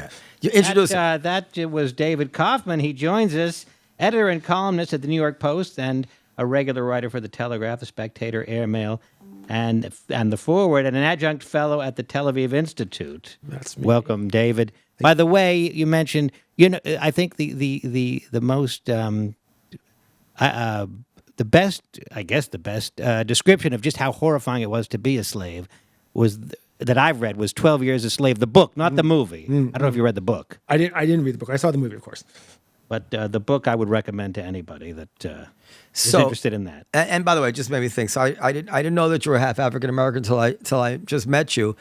Yeah. You introduce him. That was David Kaufman. He joins us, editor and columnist at the New York Post and a regular writer for The Telegraph, The Spectator, Airmail, and The Forward, and an adjunct fellow at the Tel Aviv Institute. That's me. Welcome, David. By the way, you mentioned, I think the most, the best description of just how horrifying it was to be a slave that I've read was 12 Years a Slave, the book, not the movie. I don't know if you read the book. I didn't read the book. I saw the movie, of course. But the book I would recommend to anybody that is interested in that. And by the way, it just made me think. So I didn't know that you were half African American until I just met you.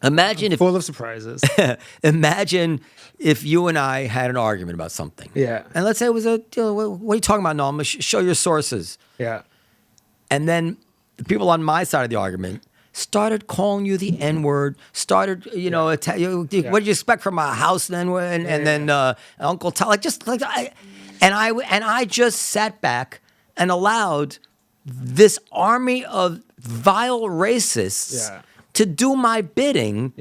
Imagine full of surprises. Imagine if you and I had an argument about something. Yeah. And let's say it was what are you talking about? No, I'm going to show your sources. Yeah. And then the people on my side of the argument started calling you the N-word, started, what did you expect from a house then? And then Uncle Tom, I just sat back and allowed this army of vile racists to do my bidding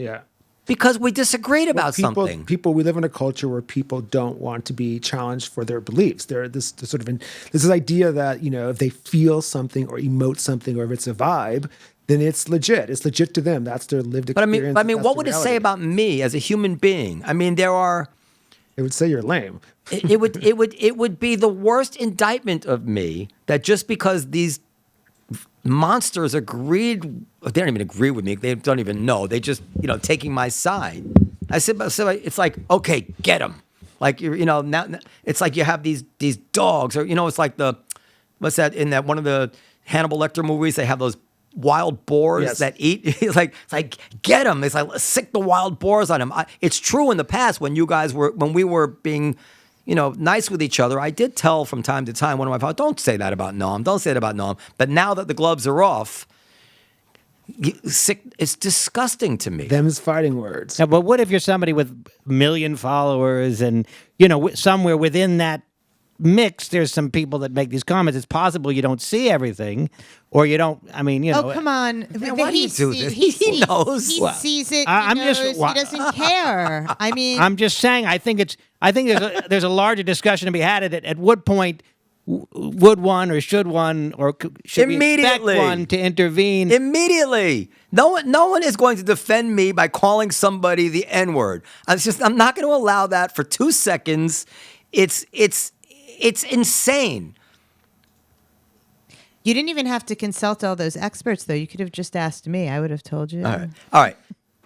because we disagreed about something. We live in a culture where people don't want to be challenged for their beliefs. There's this idea that, if they feel something or emote something or if it's a vibe, then it's legit. It's legit to them. That's their lived experience. But I mean, what would it say about me as a human being? I mean, It would say you're lame. it would be the worst indictment of me that just because these monsters agreed, they don't even agree with me. They don't even know. They just, taking my side. I said, it's like, okay, get them. Like, now it's like you have these dogs, or, it's like what's that, in that one of the Hannibal Lecter movies, they have those wild boars that eat. It's like get them. It's like sick the wild boars on them. It's true in the past when we were being, nice with each other. I did tell from time to time one of my fathers, don't say that about Noam. Don't say that about Noam. But now that the gloves are off, it's disgusting to me. Them's fighting words. Now, but what if you're somebody with a million followers and, somewhere within that mix, there's some people that make these comments. It's possible you don't see everything, or you don't. I mean, Oh, come on! Man, why do you do this? He knows. He sees it. He knows. He doesn't care. I mean, I'm just saying. I think there's a larger discussion to be had at what point would one or should one or should we expect one to intervene immediately? No one is going to defend me by calling somebody the N-word. I'm not going to allow that for 2 seconds. It's insane. You didn't even have to consult all those experts, though. You could have just asked me. I would have told you. All right.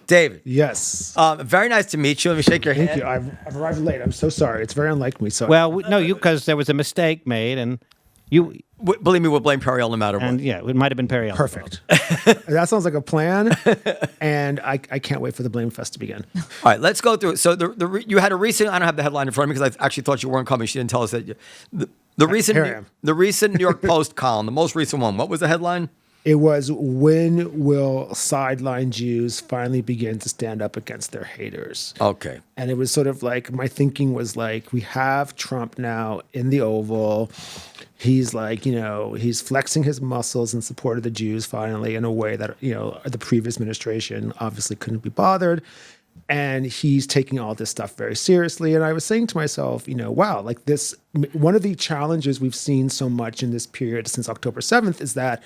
David. Yes. Very nice to meet you. Let me shake your hand. Thank you. I've arrived late. I'm so sorry. It's very unlike me. So because there was a mistake made, and you. Believe me, we'll blame Periel no matter what. And it might have been Periel. Perfect. That sounds like a plan, and I can't wait for the blame fest to begin. All right, let's go through it. So you had a recent. I don't have the headline in front of me because I actually thought you weren't coming. She didn't tell us that. The recent New York Post column, the most recent one. What was the headline? It was, when will sideline Jews finally begin to stand up against their haters? Okay. And it was sort of like, my thinking was like, we have Trump now in the Oval. He's like, he's flexing his muscles in support of the Jews finally in a way that, the previous administration obviously couldn't be bothered. And he's taking all this stuff very seriously. And I was saying to myself, wow, like this, one of the challenges we've seen so much in this period since October 7th is that,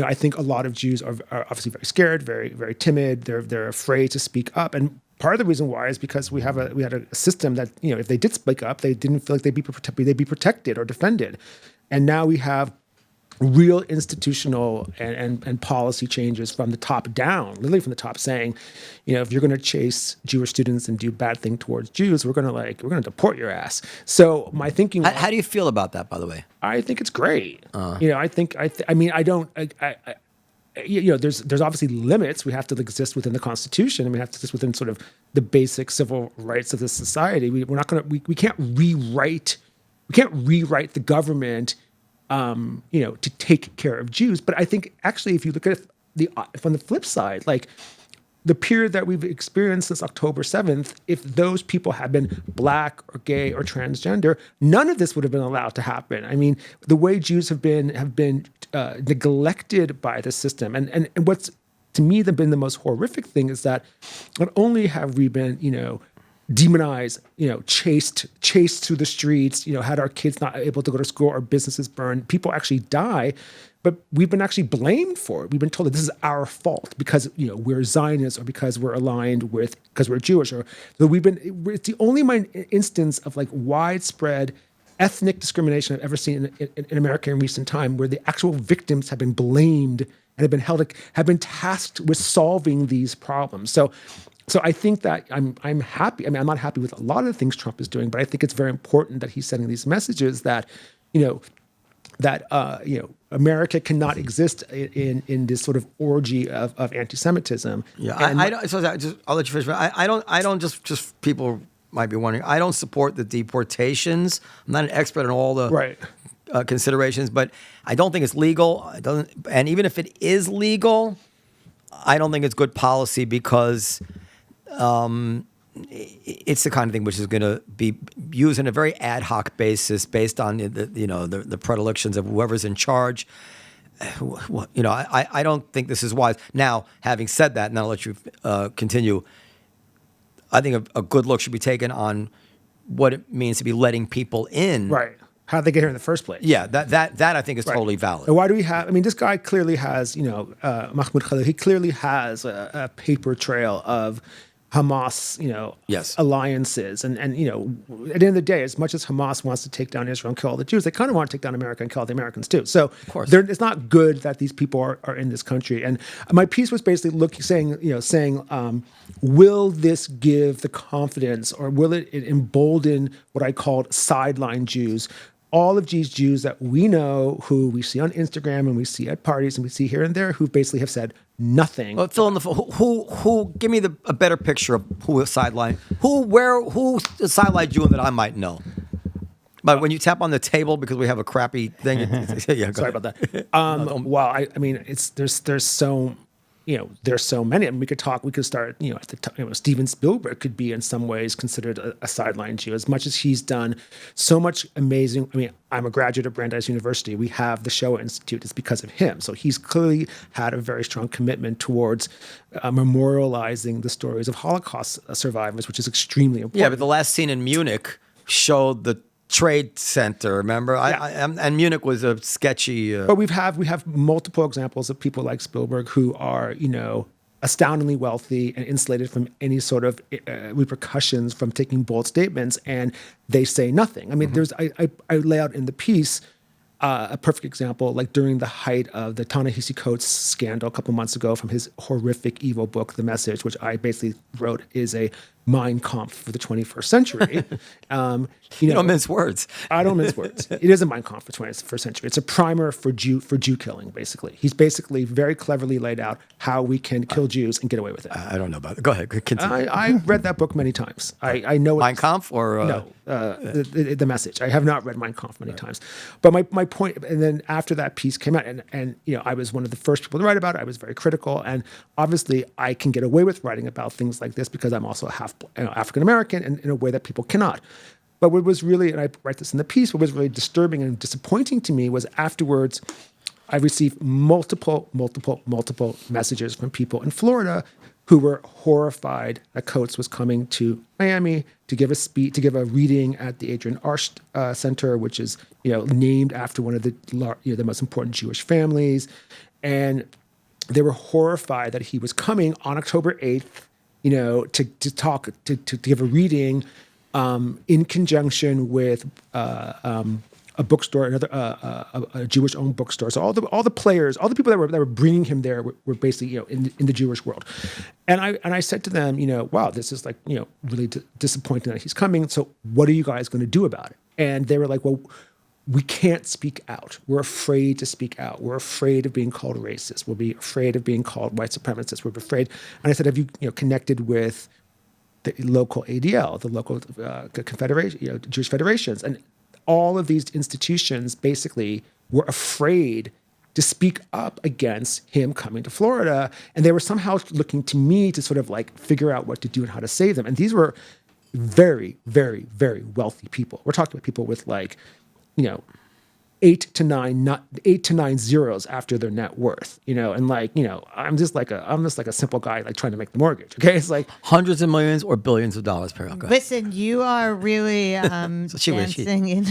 I think a lot of Jews are obviously very scared, very, very timid. They're afraid to speak up. And part of the reason why is because we had a system that, if they did speak up, they didn't feel like they'd be protected or defended. And now we have real institutional and policy changes from the top down, literally from the top, saying, if you're going to chase Jewish students and do bad thing towards Jews, we're going to deport your ass. So my thinking. How do you feel about that, by the way? I think it's great. There's obviously limits. We have to exist within the Constitution, and we have to exist within sort of the basic civil rights of this society. We can't rewrite the government, to take care of Jews. But I think actually, if you look at it from the flip side, like the period that we've experienced since October 7th, if those people had been black or gay or transgender, none of this would have been allowed to happen. I mean, the way Jews have been neglected by the system, and what's to me, been the most horrific thing is that not only have we been, demonized, chased through the streets, had our kids not able to go to school, our businesses burned, people actually die, but we've been actually blamed for it. We've been told that this is our fault because, we're Zionists or because we're aligned with, because we're Jewish, or so it's the only instance of like widespread ethnic discrimination I've ever seen in America in recent time, where the actual victims have been blamed and have been tasked with solving these problems. So I think that I'm happy. I mean, I'm not happy with a lot of the things Trump is doing, but I think it's very important that he's sending these messages that, America cannot exist in this sort of orgy of anti-Semitism. Yeah, And I'll let you finish. But I don't just people might be wondering. I don't support the deportations. I'm not an expert on all the right. Considerations, but I don't think it's legal. And even if it is legal, I don't think it's good policy because it's the kind of thing which is going to be used on a very ad hoc basis based on the predilections of whoever's in charge. I don't think this is wise. Now, having said that, and I'll let you continue. I think a good look should be taken on what it means to be letting people in. Right. How did they get here in the first place? Yeah, that I think is totally valid. And why do we have? I mean, this guy clearly has, Mahmoud Khalil. He clearly has a paper trail of Hamas, Yes. alliances, and at the end of the day, as much as Hamas wants to take down Israel and kill all the Jews, they kind of want to take down America and kill all the Americans too. So, of course, it's not good that these people are in this country. And my piece was basically saying, will this give the confidence, or will it embolden what I called sideline Jews? All of these Jews that we know, who we see on Instagram and we see at parties and we see here and there, who basically have said nothing. Well, fill in who give me a better picture of who is sideline, who's the sideline Jew that I might know. But when you tap on the table because we have a crappy thing, yeah, sorry about that. Well, I mean, there's so. There's so many. I mean, we could start, at the time, Steven Spielberg could be in some ways considered a sideline Jew, as much as he's done so much amazing. I mean, I'm a graduate of Brandeis University. We have the Shoah Institute. It's because of him. So he's clearly had a very strong commitment towards memorializing the stories of Holocaust survivors, which is extremely important. Yeah, but the last scene in Munich showed the Trade Center, remember? Yeah. And Munich was a sketchy. But we have multiple examples of people like Spielberg who are, astoundingly wealthy and insulated from any sort of repercussions from taking bold statements, and they say nothing. I mean, I lay out in the piece a perfect example, like during the height of the Ta-Nehisi Coates scandal a couple months ago, from his horrific, evil book, The Message, which I basically wrote is a Mein Kampf for the 21st century. You don't mince words. I don't mince words. It is a Mein Kampf for the 21st century. It's a primer for Jew killing, basically. He's basically very cleverly laid out how we can kill Jews and get away with it. I don't know about it. Go ahead, continue. I read that book many times. I know Mein Kampf or no, the Message. I have not read Mein Kampf many times. But my point, and then after that piece came out, and I was one of the first people to write about it. I was very critical, and obviously I can get away with writing about things like this because I'm also half African American, and in a way that people cannot. But what was really, and I write this in the piece, what was really disturbing and disappointing to me was afterwards, I received multiple messages from people in Florida who were horrified that Coates was coming to Miami to give a speech, to give a reading at the Adrian Arsh Center, which is named after one of the the most important Jewish families, and they were horrified that he was coming on October 8th, to give a reading in conjunction with a bookstore, a Jewish-owned bookstore. So all the players, all the people that were bringing him there were basically in the Jewish world. And I said to them, wow, this is like really disappointing that he's coming. So what are you guys going to do about it? And they were like, well, we can't speak out. We're afraid to speak out. We're afraid of being called racist. We'll be afraid of being called white supremacists. We're afraid. And I said, have you connected with the local ADL, the local confederation, Jewish federations? And all of these institutions basically were afraid to speak up against him coming to Florida. And they were somehow looking to me to sort of like figure out what to do and how to save them. And these were very, very, very wealthy people. We're talking about people with like, 8 to 9 zeros after their net worth, and I'm just like a simple guy like trying to make the mortgage. Okay, it's like Hundreds of millions or billions of dollars per acre. Listen, you are really she was- dancing in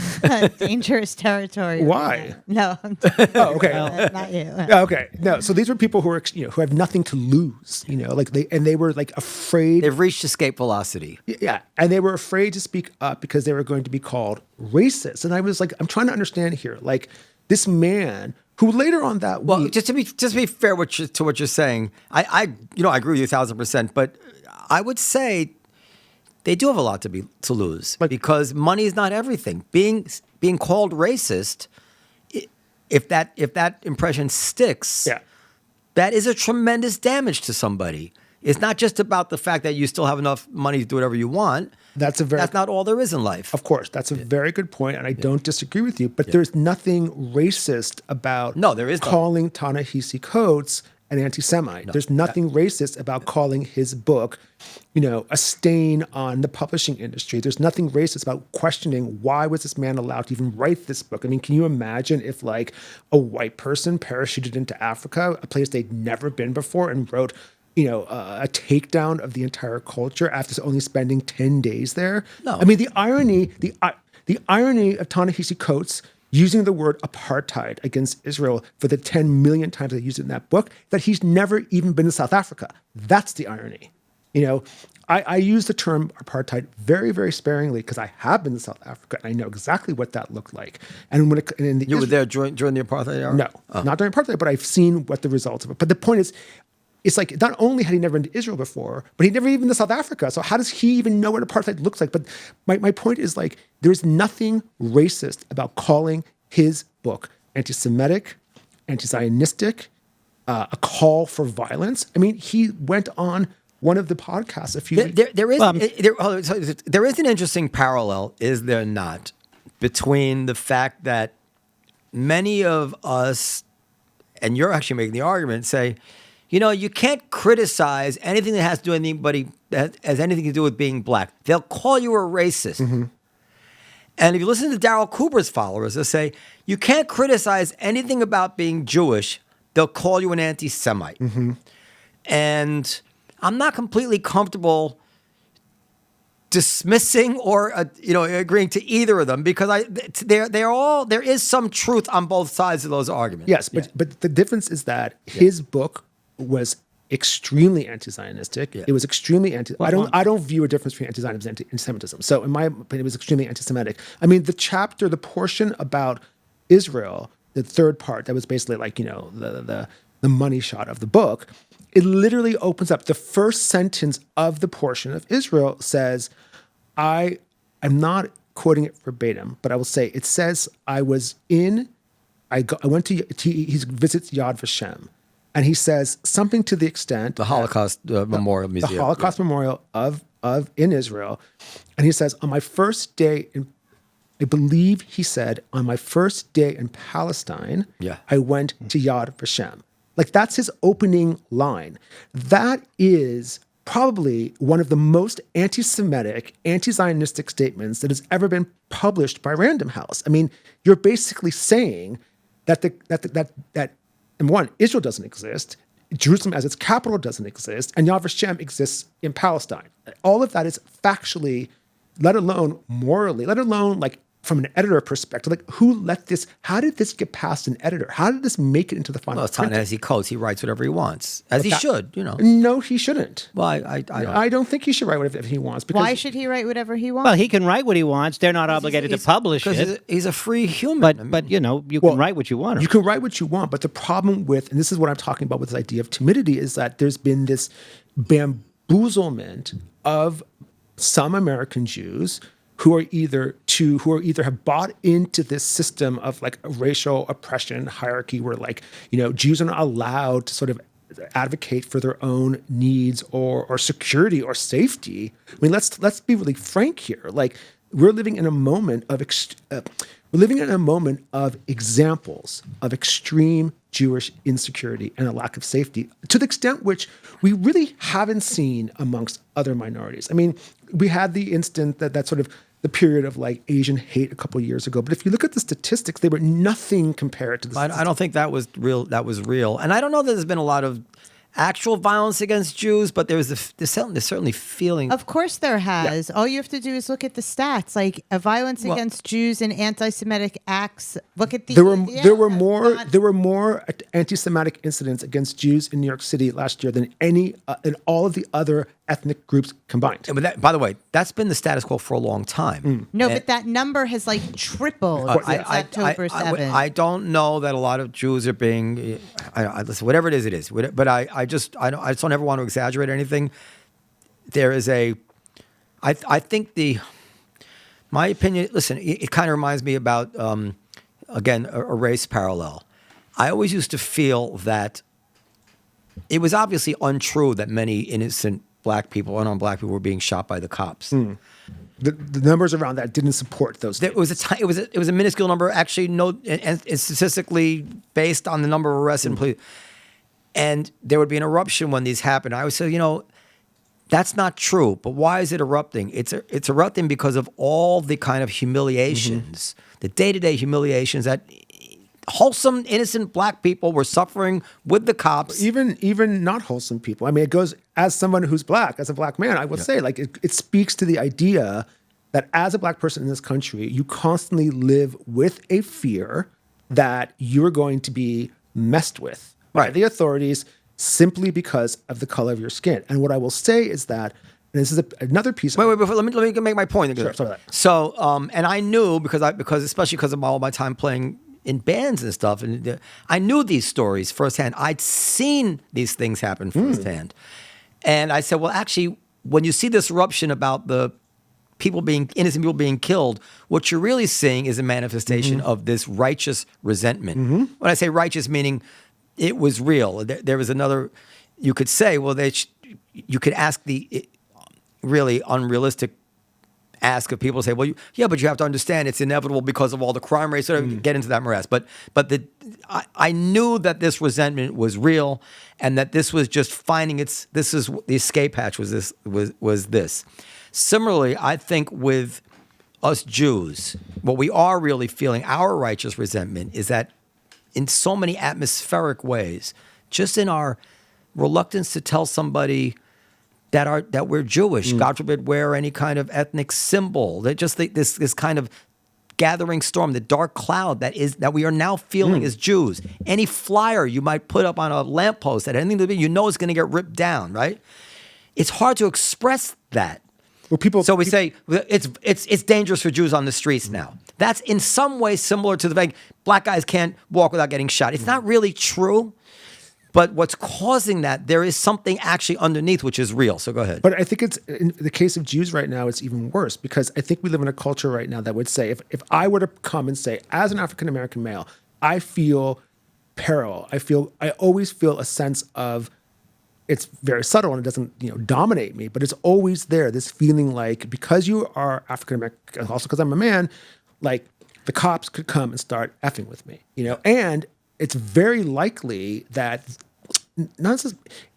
dangerous territory. Why? No, oh, okay. not you. Okay, no. So these are people who are, who have nothing to lose, they were like afraid. They've reached escape velocity. Yeah, and they were afraid to speak up because they were going to be called racist. And I was like, I'm trying to understand here, like this man who later on that Well, week, just to be fair to what you're saying, I agree with you 1,000%. But I would say they do have a lot to lose because money is not everything. Being called racist, if that impression sticks, yeah, that is a tremendous damage to somebody. It's not just about the fact that you still have enough money to do whatever you want. that's not all there is in life. Of course, that's a very good point, and I don't disagree with you. But there's nothing racist about there is calling Ta-Nehisi Coates an anti-Semite. There's nothing racist about calling his book, a stain on the publishing industry. There's nothing racist about questioning why was this man allowed to even write this book. I mean, can you imagine if like a white person parachuted into Africa, a place they'd never been before, and wrote a takedown of the entire culture after only spending 10 days there? No. I mean, the irony of Ta-Nehisi Coates using the word apartheid against Israel for the 10 million times they used it in that book, that he's never even been to South Africa. That's the irony. I use the term apartheid very, very sparingly because I have been to South Africa and I know exactly what that looked like. And when You were there during the apartheid era? No, not during apartheid, but I've seen what the results of it. But the point is, it's like not only had he never been to Israel before, but he'd never even been to South Africa. So how does he even know what apartheid looks like? But my point is like, there's nothing racist about calling his book anti-Semitic, anti-Zionistic, a call for violence. I mean, he went on one of the podcasts a few weeks. There is an interesting parallel, is there not, between the fact that many of us, and you're actually making the argument, say, you can't criticize anything that has to do with anybody that has anything to do with being black. They'll call you a racist. Mm-hmm. And if you listen to Darryl Cooper's followers, they'll say, you can't criticize anything about being Jewish. They'll call you an anti-Semite. Mm-hmm. And I'm not completely comfortable dismissing or agreeing to either of them because there is some truth on both sides of those arguments. Yes, but the difference is that his book was extremely anti-Zionistic. Yeah. It was extremely I don't view a difference between anti-Zionism and anti-Semitism. So in my opinion, it was extremely anti-Semitic. I mean, the portion about Israel, the third part, that was basically like, the money shot of the book, it literally opens up. The first sentence of the portion of Israel says, I'm not quoting it verbatim, but I will say, it says, I went to, he visits Yad Vashem. And he says something to the extent the Holocaust Memorial Museum, the Holocaust Memorial in Israel, and he says on my first day I believe he said on my first day in Palestine, I went to Yad Vashem. Like that's his opening line. That is probably one of the most anti-Semitic, anti-Zionistic statements that has ever been published by Random House. I mean, you're basically saying that number one, Israel doesn't exist. Jerusalem as its capital doesn't exist. And Yad Vashem exists in Palestine. All of that is factually, let alone morally, let alone like from an editor perspective, like how did this get past an editor? How did this make it into the final print? Well, Ta-Nehisi Coates, he writes whatever he wants, as he should, No, he shouldn't. Well, I don't think he should write whatever he wants. Because why should he write whatever he wants? Well, he can write what he wants. They're not obligated to publish it. He's a free human. But you can write what you want. You can write what you want, but the problem with, and this is what I'm talking about with this idea of timidity, is that there's been this bamboozlement of some American Jews who either have bought into this system of like a racial oppression hierarchy where like, Jews are not allowed to sort of advocate for their own needs or security or safety. I mean, let's be really frank here. Like we're living in a moment of examples of extreme Jewish insecurity and a lack of safety to the extent which we really haven't seen amongst other minorities. I mean, we had the instant that sort of the period of like Asian hate a couple of years ago. But if you look at the statistics, they were nothing compared to the I don't think that was real. That was real, and I don't know that there's been a lot of actual violence against Jews, but there's certainly feeling. Of course there has. All you have to do is look at the stats, like violence against Jews and anti-Semitic acts. Look at the there were more anti-Semitic incidents against Jews in New York City last year than any in all of the other ethnic groups combined. But that, by the way, that's been the status quo for a long time. No, but that number has like tripled since October 7th. I don't know that a lot of Jews are being. Listen, whatever it is. But I just don't ever want to exaggerate anything. There is I think my opinion. Listen, it kind of reminds me about again a race parallel. I always used to feel that it was obviously untrue that many innocent black people, unarmed black people, were being shot by the cops. The numbers around that didn't support those. It was a minuscule number. Actually, and statistically based on the number of arrests and police. And there would be an eruption when these happened. I would say, that's not true. But why is it erupting? It's erupting because of all the kind of humiliations, the day-to-day humiliations that wholesome, innocent black people were suffering with the cops. Even not wholesome people. I mean, it goes, as someone who's black, as a black man, I would say, like, it speaks to the idea that as a black person in this country, you constantly live with a fear that you're going to be messed with by the authorities simply because of the color of your skin. And what I will say is that, and this is another piece. Wait, let me make my point. Sure, sorry. So, and I knew because especially because of all my time playing in bands and stuff, and I knew these stories firsthand. I'd seen these things happen firsthand, and I said, well, actually, when you see this eruption about the innocent people being killed, what you're really seeing is a manifestation of this righteous resentment. When I say righteous, meaning it was real. There was another. You could say, well, you could ask the really unrealistic ask of people say, well, but you have to understand it's inevitable because of all the crime rates. Sort of get into that morass. But I knew that this resentment was real, and that this was just finding the escape hatch was this. Similarly, I think with us Jews, what we are really feeling, our righteous resentment, is that in so many atmospheric ways, just in our reluctance to tell somebody that we're Jewish, God forbid, wear any kind of ethnic symbol. That just this kind of gathering storm, the dark cloud that we are now feeling as Jews. Any flyer you might put up on a lamppost that anything to do, is going to get ripped down, right? It's hard to express that. Well, we say it's dangerous for Jews on the streets now. That's in some way similar to the fact black guys can't walk without getting shot. It's not really true. But what's causing that, there is something actually underneath which is real. So go ahead. But I think it's in the case of Jews right now, it's even worse because I think we live in a culture right now that would say, if I were to come and say, as an African-American male, I feel peril. I always feel a sense of, it's very subtle and it doesn't dominate me, but it's always there. This feeling like because you are African-American, also because I'm a man, like the cops could come and start effing with me, and it's very likely that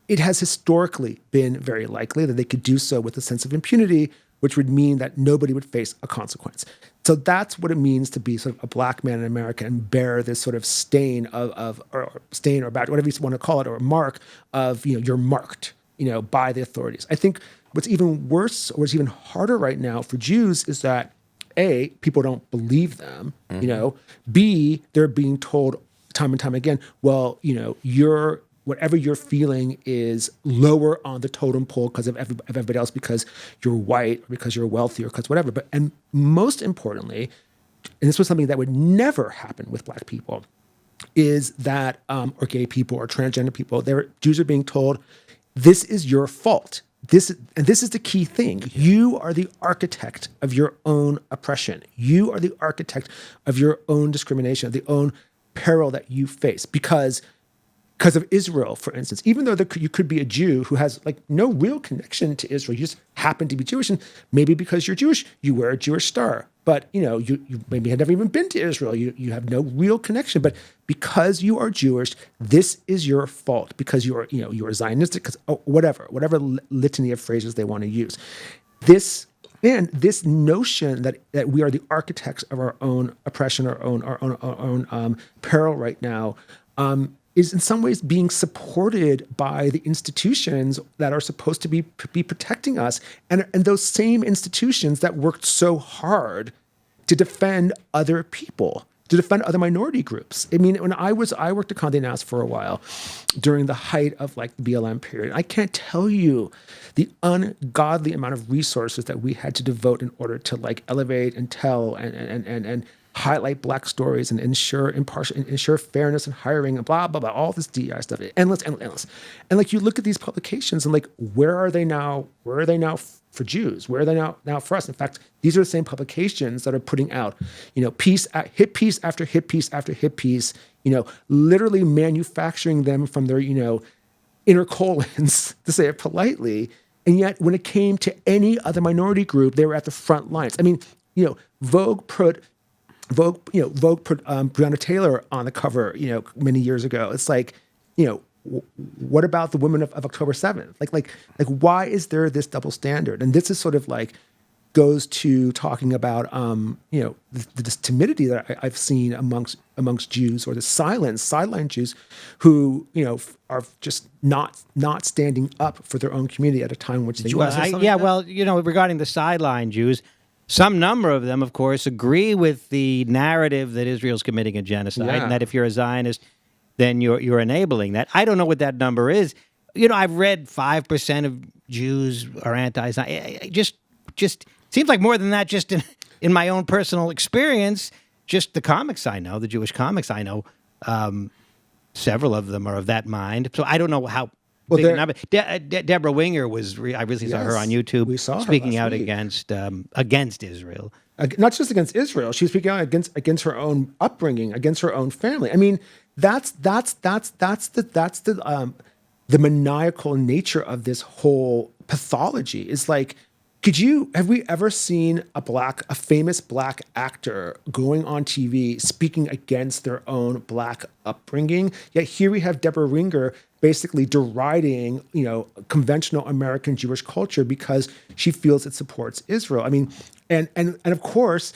it has historically been very likely that they could do so with a sense of impunity, which would mean that nobody would face a consequence. So that's what it means to be sort of a black man in America and bear this sort of stain or stain or badge, whatever you want to call it, or mark of, you're marked, by the authorities. I think what's even worse or what's even harder right now for Jews is that A, people don't believe them, B, they're being told time and time again, well, whatever you're feeling is lower on the totem pole because of everybody else, because you're white, or because you're wealthy, or because whatever. And most importantly, and this was something that would never happen with black people, is that, or gay people or transgender people, Jews are being told, this is your fault. This is the key thing. You are the architect of your own oppression. You are the architect of your own discrimination, of the own peril that you face because of Israel, for instance. Even though you could be a Jew who has no real connection to Israel, you just happen to be Jewish, and maybe because you're Jewish, you wear a Jewish star. But you maybe had never even been to Israel. You have no real connection. But because you are Jewish, this is your fault. Because you are Zionistic, because whatever litany of phrases they want to use. This And this notion that we are the architects of our own oppression, our own peril right now, is in some ways being supported by the institutions that are supposed to be protecting us, and those same institutions that worked so hard to defend other people, to defend other minority groups. I mean, when I worked at Condé Nast for a while during the height of like the BLM period, I can't tell you the ungodly amount of resources that we had to devote in order to like elevate and tell and highlight Black stories and ensure fairness in hiring and blah, blah, blah, all this DEI stuff, endless. And like, you look at these publications and like, where are they now? Where are they now for Jews? Where are they now for us? In fact, these are the same publications that are putting out, hit piece after hit piece after hit piece, literally manufacturing them from their, inner colons, to say it politely. And yet when it came to any other minority group, they were at the front lines. I mean, Vogue put Breonna Taylor on the cover, many years ago. It's like, what about the women of October 7th? Like, why is there this double standard? And this is sort of like goes to talking about, this timidity that I've seen amongst Jews, or the sideline Jews, who are just not standing up for their own community at a time in which they regarding the sideline Jews. Some number of them, of course, agree with the narrative that Israel's committing a genocide, and that if you're a Zionist, then you're enabling that. I don't know what that number is. I've read 5% of Jews are anti-Zionist. Just seems like more than that. Just in my own personal experience, just the comics I know, the Jewish comics I know, several of them are of that mind. So I don't know how. Well, Deborah Winger was. I recently saw her on YouTube. We saw her speaking out week. against Israel. Not just against Israel. She was speaking out against her own upbringing, against her own family. I mean, that's the maniacal nature of this whole pathology. Is like, have we ever seen a famous Black actor going on TV speaking against their own Black upbringing? Yet here we have Deborah Winger basically deriding, conventional American Jewish culture because she feels it supports Israel. I mean, and of course,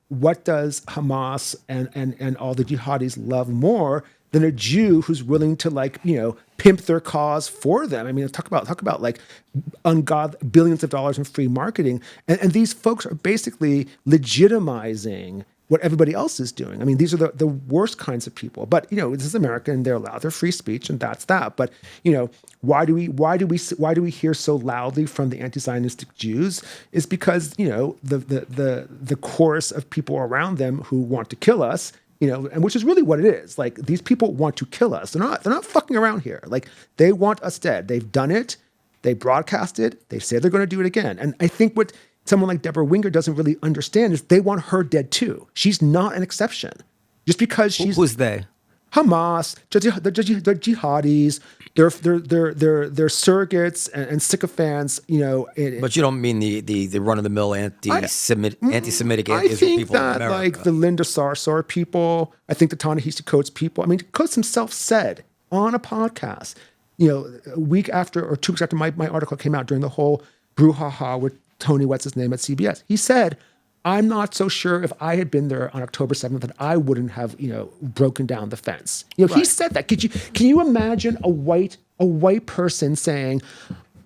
what does Hamas and all the jihadis love more than a Jew who's willing to pimp their cause for them? I mean, talk about like billions of dollars in free marketing, and these folks are basically legitimizing what everybody else is doing. I mean, these are the worst kinds of people. But this is America, and they're allowed their free speech, and that's that. But why do we hear so loudly from the anti-Zionistic Jews? Is because the chorus of people around them who want to kill us. And which is really what it is. Like, these people want to kill us. They're not fucking around here. Like, they want us dead. They've done it. They broadcast it. They say they're going to do it again. And I think what someone like Deborah Winger doesn't really understand is they want her dead too. She's not an exception. Just because she's Who's they? Hamas, the jihadis, they're surrogates and sycophants, But you don't mean the run of the mill anti-Semitic I Israel think people that in America. like the Linda Sarsour people, I think the Ta-Nehisi Coates people. I mean, Coates himself said on a podcast, a week after or 2 weeks after my article came out during the whole brouhaha with Tony what's his name at CBS, he said, I'm not so sure if I had been there on October 7th that I wouldn't have, broken down the fence. He said that. Can you imagine a white person saying,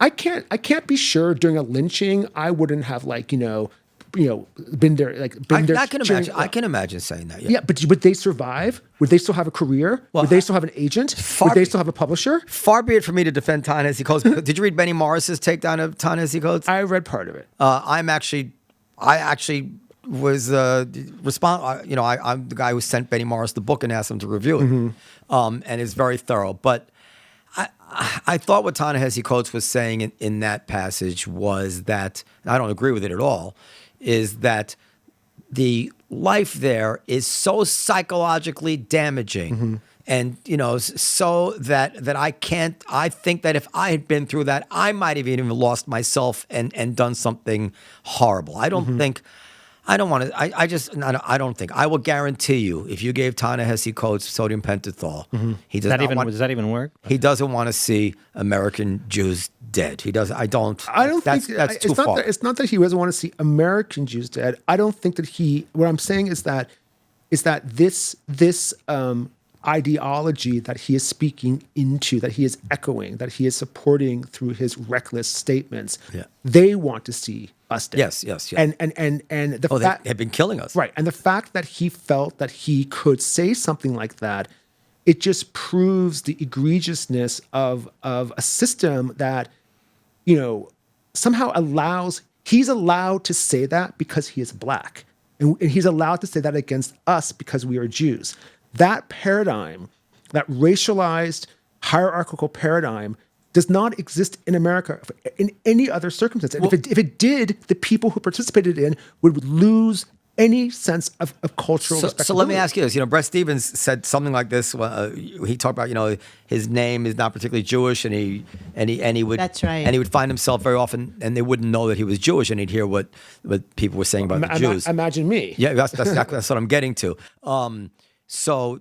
I can't be sure during a lynching I wouldn't have been there I can imagine saying that. Yeah, but would they survive? Would they still have a career? Would they still have an agent? Would they still have a publisher? Far be it for me to defend Ta-Nehisi Coates. Did you read Benny Morris's takedown of Ta-Nehisi Coates? I read part of it. I actually was responsible. I'm the guy who sent Benny Morris the book and asked him to review it, and it's very thorough. But I thought what Ta-Nehisi Coates was saying in that passage was that, and I don't agree with it at all, is that the life there is so psychologically damaging. And, so that I think that if I had been through that, I might have even lost myself and done something horrible. I don't think I don't want to. I don't think. I will guarantee you, if you gave Ta-Nehisi Coates sodium pentothal, he does not want. Does that even work? He doesn't want to see American Jews dead. He does. I don't. I don't That's think that's too it's not far. that it's not that he doesn't want to see American Jews dead. I don't think that he. What I'm saying is that this ideology that he is speaking into, that he is echoing, that he is supporting through his reckless statements, Yeah. they want to see us dead. Yes. And the Oh, fact they have been killing us. right, and the fact that he felt that he could say something like that, it just proves the egregiousness of a system that, somehow he's allowed to say that because he is black. And he's allowed to say that against us because we are Jews. That paradigm, that racialized, hierarchical paradigm, does not exist in America in any other circumstance. And if it did, the people who participated in would lose any sense of cultural respectability. So let me ask you this. Brett Stevens said something like this. He talked about, his name is not particularly Jewish, and he would. That's right. And he would find himself very often, and they wouldn't know that he was Jewish, and he'd hear what people were saying about the Jews. Imagine me. Yeah, that's what I'm getting to. So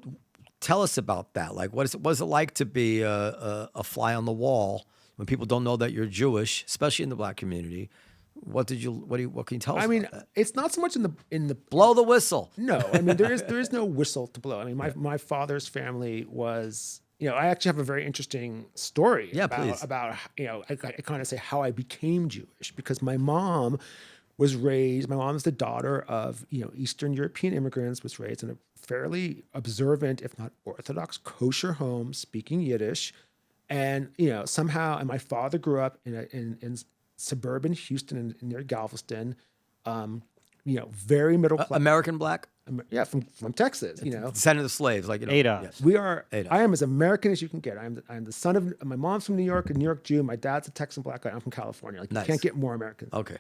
tell us about that. Like, what is it like to be a fly on the wall when people don't know that you're Jewish, especially in the black community? What can you tell us? I mean, about that? it's not so much in the Blow the whistle. No, I mean there is no whistle to blow. I mean, my father's family was, I actually have a very interesting story. Yeah, about, please. About I kind of say how I became Jewish, because my mom was raised. My mom is the daughter of Eastern European immigrants. Was raised in a fairly observant, if not Orthodox, kosher home, speaking Yiddish, and somehow. And my father grew up in suburban Houston near Galveston. Very middle class. American black? Yeah, from Texas, Descendant of slaves, like Adolf. Yes. We are. Adolf. I am as American as you can get. I'm the son of my mom's from New York, a New York Jew. My dad's a Texan black guy. I'm from California. Like Nice. you can't get more American. Okay.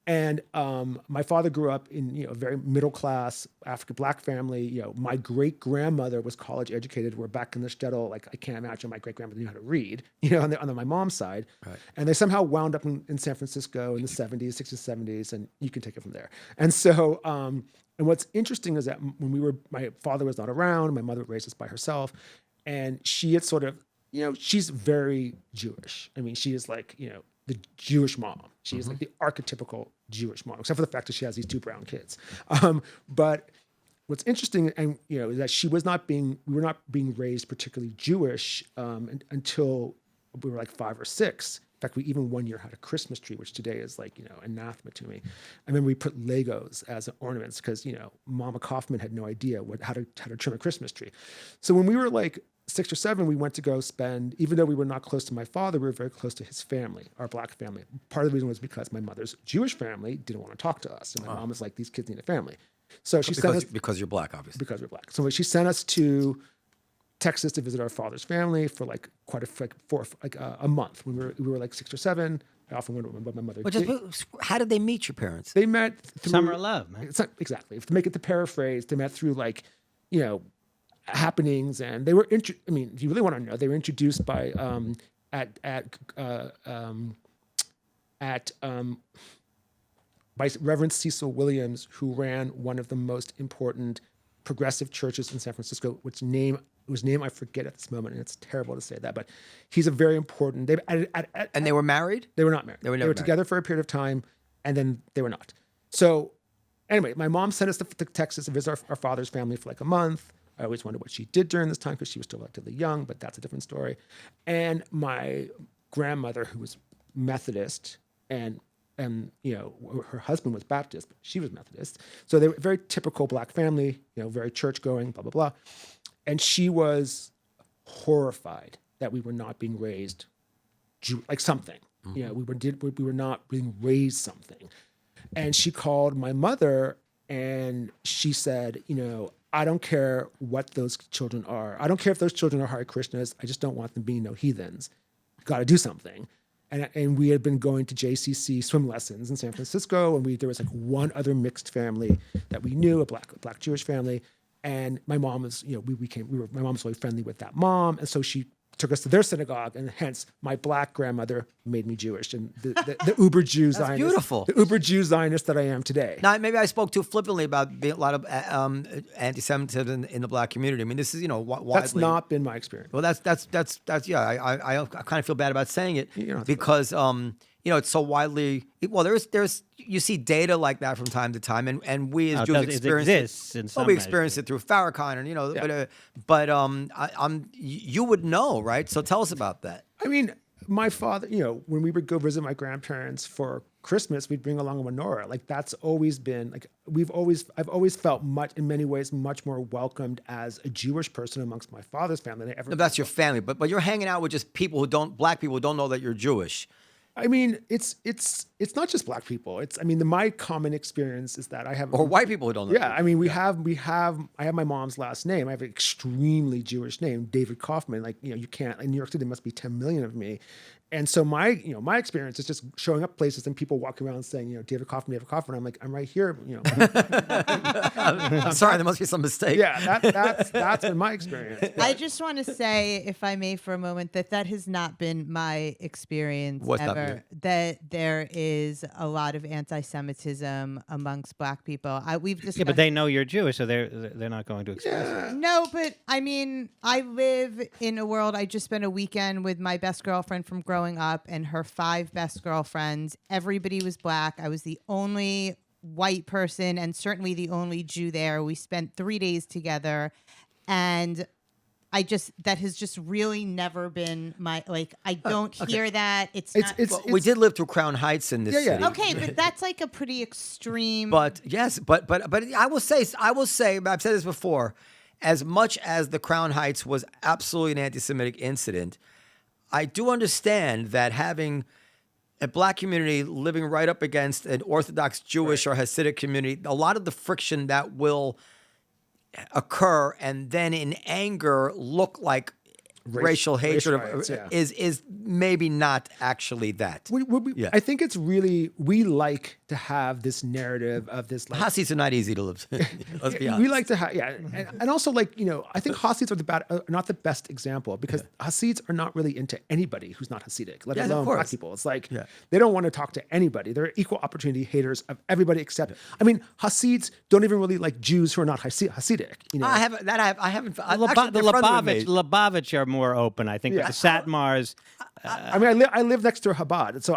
And my father grew up in a very middle class African black family. My great grandmother was college educated. We're back in the shtetl. Like I can't imagine my great grandmother knew how to read. On my mom's side, right. And they somehow wound up in San Francisco in the 70s, 60s, 70s, and you can take it from there. And so. And what's interesting is that when my father was not around, my mother raised us by herself, and she had sort of, she's very Jewish. I mean, she is like, the Jewish mom. She is like the archetypical Jewish mom, except for the fact that she has these two brown kids. But what's interesting, and is that we were not being raised particularly Jewish until we were like 5 or 6. In fact, we even one year had a Christmas tree, which today is like, anathema to me. I remember we put Legos as ornaments because, Mama Kaufman had no idea how to trim a Christmas tree. So when we were like 6 or 7, we went to go spend, even though we were not close to my father, we were very close to his family, our black family. Part of the reason was because my mother's Jewish family didn't want to talk to us. And my mom was like, these kids need a family. So she sent us. Because you're black, obviously. Because we're black. So she sent us to Texas to visit our father's family for like a month. When we were like 6 or 7, I often went with my mother. How did they meet your parents? They met through Summer of love, man. It's not, exactly. To make it the paraphrase, they met through like, happenings, and they were. If you really want to know, they were introduced by by Reverend Cecil Williams, who ran one of the most important progressive churches in San Francisco, whose name I forget at this moment, and it's terrible to say that, but he's a very important. And they were married? They were not married. They were They were together for a period of time, and then they were not. So, anyway, my mom sent us to Texas to visit our father's family for like a month. I always wondered what she did during this time because she was still relatively young, but that's a different story. And my grandmother, who was Methodist, and her husband was Baptist, but she was Methodist. So they were a very typical black family, very church going, blah, blah, blah. And she was horrified that we were not being raised like something. Mm-hmm. We were not being raised something. And she called my mother and she said, I don't care what those children are. I don't care if those children are Hare Krishnas. I just don't want them being no heathens. Got to do something. And we had been going to JCC swim lessons in San Francisco, and there was like one other mixed family that we knew, a black Jewish family. And my mom was, my mom was really friendly with that mom, and so she took us to their synagogue, and hence my black grandmother made me Jewish, and the uber Jew Zionist, beautiful. the uber Jew Zionist that I am today. Now, maybe I spoke too flippantly about a lot of anti-Semitism in the black community. I mean, this is widely. That's not been my experience. Well, that's yeah. I kind of feel bad about saying it You don't have to because it's so widely. Well, there's you see data like that from time to time, and we as Jews experience exists in some we experience measure. it through Farrakhan, and Yeah. you would know, right? So tell us about that. I mean, my father, when we would go visit my grandparents for Christmas, we'd bring along a menorah. Like that's always been like I've always felt in many ways much more welcomed as a Jewish person amongst my father's family than I ever. No, that's your family, but you're hanging out with just people black people who don't know that you're Jewish. I mean, it's not just black people. My common experience is that I have Or white people who don't know. Yeah, I mean, I have my mom's last name. I have an extremely Jewish name, David Kaufman. Like, you can't, in New York City, there must be 10 million of me. And so my experience is just showing up places and people walking around saying, David Kaufman, David Kaufman. I'm like, I'm right here, I'm sorry, there must be some mistake. Yeah, that's been my experience. I just want to say, if I may, for a moment, that has not been my experience What's not ever. That there is a lot of anti-Semitism amongst black people. We've discussed. Yeah, but they know you're Jewish, so they're not going to express it. No, but I mean, I live in a world. I just spent a weekend with my best girlfriend from growing up and her 5 best girlfriends. Everybody was black. I was the only white person and certainly the only Jew there. We spent 3 days together, and that has just really never been my, like, I don't hear that. It's not. We did live through Crown Heights in this city. Okay, but that's like a pretty extreme. But yes, but I will say, I've said this before, as much as the Crown Heights was absolutely an anti-Semitic incident, I do understand that having a black community living right up against an Orthodox Jewish or Hasidic community, a lot of the friction that will occur and then in anger look like racial hatred riots, yeah. is maybe not actually that. Yeah. I think it's really, we like to have this narrative of this. Like, Hasids are not easy to live. Let's be honest. we like to have, and also like, I think Hasids are not the best example because Hasids are not really into anybody who's not Hasidic, let alone black people. It's like they don't want to talk to anybody. They're equal opportunity haters of everybody except. I mean, Hasids don't even really like Jews who are not Hasidic. I haven't. The Lubavitch are more open, I think. Yeah. The Satmars. I mean, I live next to a Chabad, so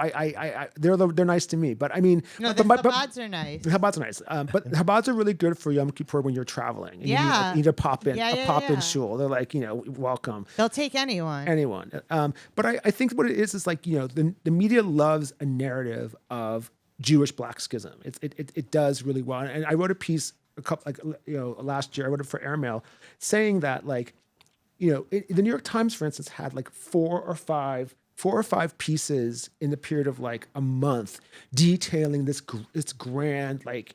they're nice to me. But I mean, No, the Chabads are nice. The Chabads are nice, but the Chabads are really good for Yom Kippur when you're traveling. And Yeah. you need a pop in, Yeah. shul. They're like, welcome. They'll take anyone. But I think what it is like, the media loves a narrative of Jewish black schism. It does really well. And I wrote a piece last year. I wrote it for Airmail, saying that like, the New York Times, for instance, had like four or five pieces in the period of like a month detailing this grand like